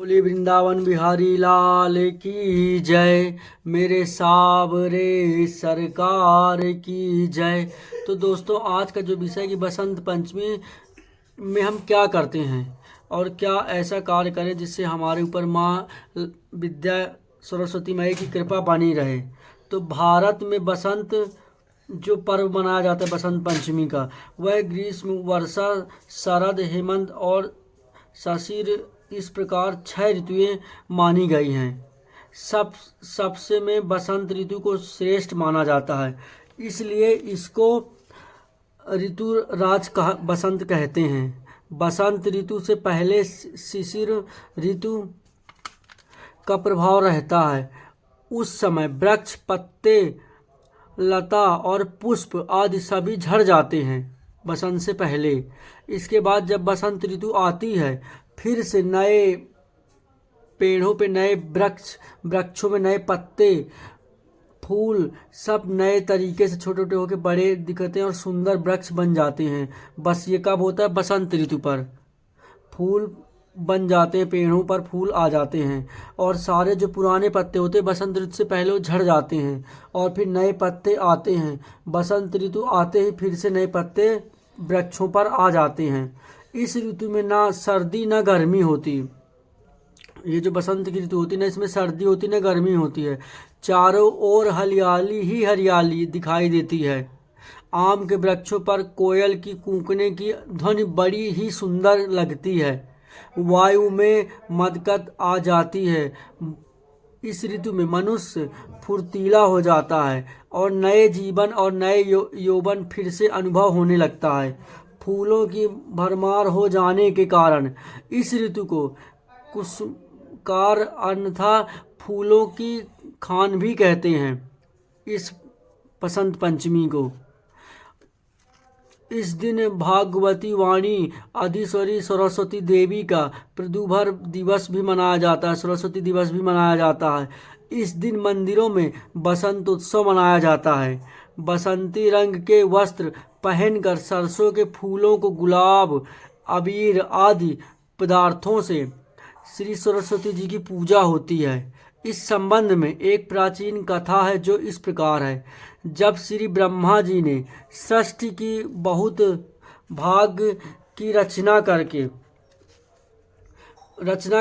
बोली वृंदावन बिहारी लाल की जय, मेरे सावरे सरकार की जय। तो दोस्तों, आज का जो विषय कि बसंत पंचमी में हम क्या करते हैं और क्या ऐसा कार्य करें जिससे हमारे ऊपर माँ विद्या सरस्वती माई की कृपा बनी रहे। तो भारत में बसंत जो पर्व मनाया जाता है बसंत पंचमी का, वह ग्रीष्म, वर्षा, शरद, हेमंत और शिशिर, इस प्रकार 6 ऋतुएं मानी गई हैं। सबसे में बसंत ऋतु को श्रेष्ठ माना जाता है, इसलिए इसको ऋतुराज बसंत कहते हैं। बसंत ऋतु से पहले शिशिर ऋतु का प्रभाव रहता है। उस समय वृक्ष, पत्ते, लता और पुष्प आदि सभी झड़ जाते हैं बसंत से पहले। इसके बाद जब बसंत ऋतु आती है, फिर से नए पेड़ों पे नए वृक्षों में नए पत्ते, फूल सब नए तरीके से छोटे छोटे होकर बड़े दिखते हैं और सुंदर वृक्ष बन जाते हैं। बस ये कब होता है? बसंत ऋतु पर फूल बन जाते हैं, पेड़ों पर फूल आ जाते हैं और सारे जो पुराने पत्ते होते हैं बसंत ऋतु से पहले वो झड़ जाते हैं और फिर नए पत्ते आते हैं। बसंत ऋतु आते ही फिर से नए पत्ते वृक्षों पर आ जाते हैं। इस ऋतु में ना सर्दी ना गर्मी होती। ये जो बसंत की ऋतु होती है ना, इसमें सर्दी होती ना गर्मी होती है। चारों ओर हरियाली ही हरियाली दिखाई देती है। आम के वृक्षों पर कोयल की कूकने की ध्वनि बड़ी ही सुंदर लगती है। वायु में मदकत आ जाती है। इस ऋतु में मनुष्य फुर्तीला हो जाता है और नए जीवन और नए यौवन फिर से अनुभव होने लगता है। फूलों की भरमार हो जाने के कारण इस ऋतु को कुसुमकार अन्यथा फूलों की खान भी कहते हैं। इस बसंत पंचमी को इस दिन भागवती वाणी अधीश्वरी सरस्वती देवी का प्रदुभर दिवस भी मनाया जाता है, सरस्वती दिवस भी मनाया जाता है। इस दिन मंदिरों में बसंत उत्सव मनाया जाता है। बसंती रंग के वस्त्र पहनकर सरसों के फूलों को गुलाब, अबीर आदि पदार्थों से श्री सरस्वती जी की पूजा होती है। इस संबंध में एक प्राचीन कथा है जो इस प्रकार है। जब श्री ब्रह्मा जी ने सृष्टि की बहुत भाग की रचना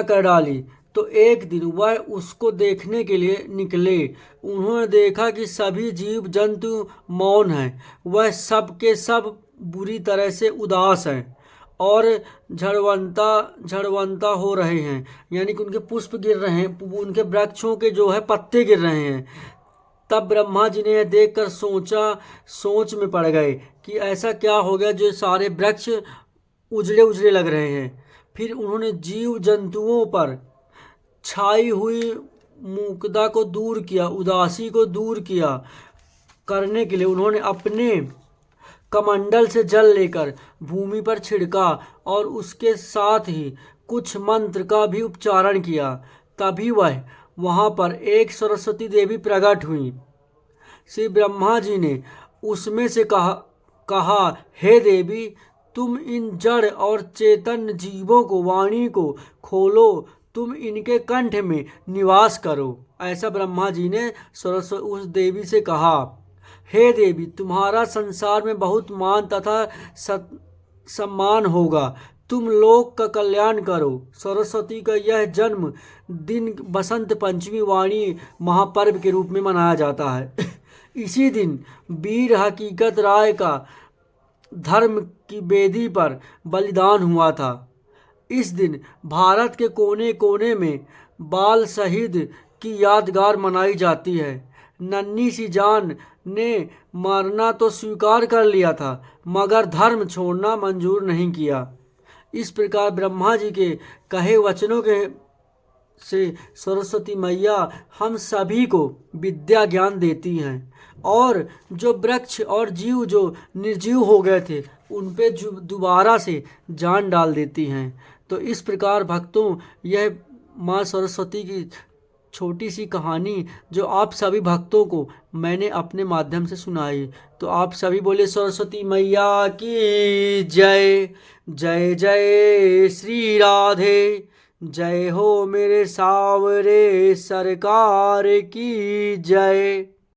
कर डाली, तो एक दिन वह उसको देखने के लिए निकले। उन्होंने देखा कि सभी जीव जंतु मौन हैं, वह सब के सब बुरी तरह से उदास हैं और झड़वंता हो रहे हैं, यानी कि उनके पुष्प गिर रहे हैं, उनके वृक्षों के जो है पत्ते गिर रहे हैं। तब ब्रह्मा जी ने यह देखकर सोच में पड़ गए कि ऐसा क्या हो गया जो सारे वृक्ष उजड़े उजड़े लग रहे हैं। फिर उन्होंने जीव जंतुओं पर छाई हुई मूकता को दूर किया, उदासी को दूर किया करने के लिए उन्होंने अपने कमंडल से जल लेकर भूमि पर छिड़का और उसके साथ ही कुछ मंत्र का भी उच्चारण किया। तभी वहां पर एक सरस्वती देवी प्रकट हुई। श्री ब्रह्मा जी ने उसमें से कहा, हे देवी, तुम इन जड़ और चेतन जीवों को वाणी को खोलो, तुम इनके कंठ में निवास करो। ऐसा ब्रह्मा जी ने सरस्वती उस देवी से कहा। हे देवी, तुम्हारा संसार में बहुत मान तथा सम्मान होगा, तुम लोक का कल्याण करो। सरस्वती का यह जन्म दिन बसंत पंचमी वाणी महापर्व के रूप में मनाया जाता है। इसी दिन वीर हकीकत राय का धर्म की बेदी पर बलिदान हुआ था। इस दिन भारत के कोने कोने में बाल शहीद की यादगार मनाई जाती है। नन्ही सी जान ने मरना तो स्वीकार कर लिया था, मगर धर्म छोड़ना मंजूर नहीं किया। इस प्रकार ब्रह्मा जी के कहे वचनों के से सरस्वती मैया हम सभी को विद्या ज्ञान देती हैं और जो वृक्ष और जीव जो निर्जीव हो गए थे उन पे दोबारा से जान डाल देती हैं। तो इस प्रकार भक्तों, यह माँ सरस्वती की छोटी सी कहानी जो आप सभी भक्तों को मैंने अपने माध्यम से सुनाई। तो आप सभी बोले सरस्वती मैया की जय। जय जय श्री राधे, जय हो मेरे सावरे सरकार की जय।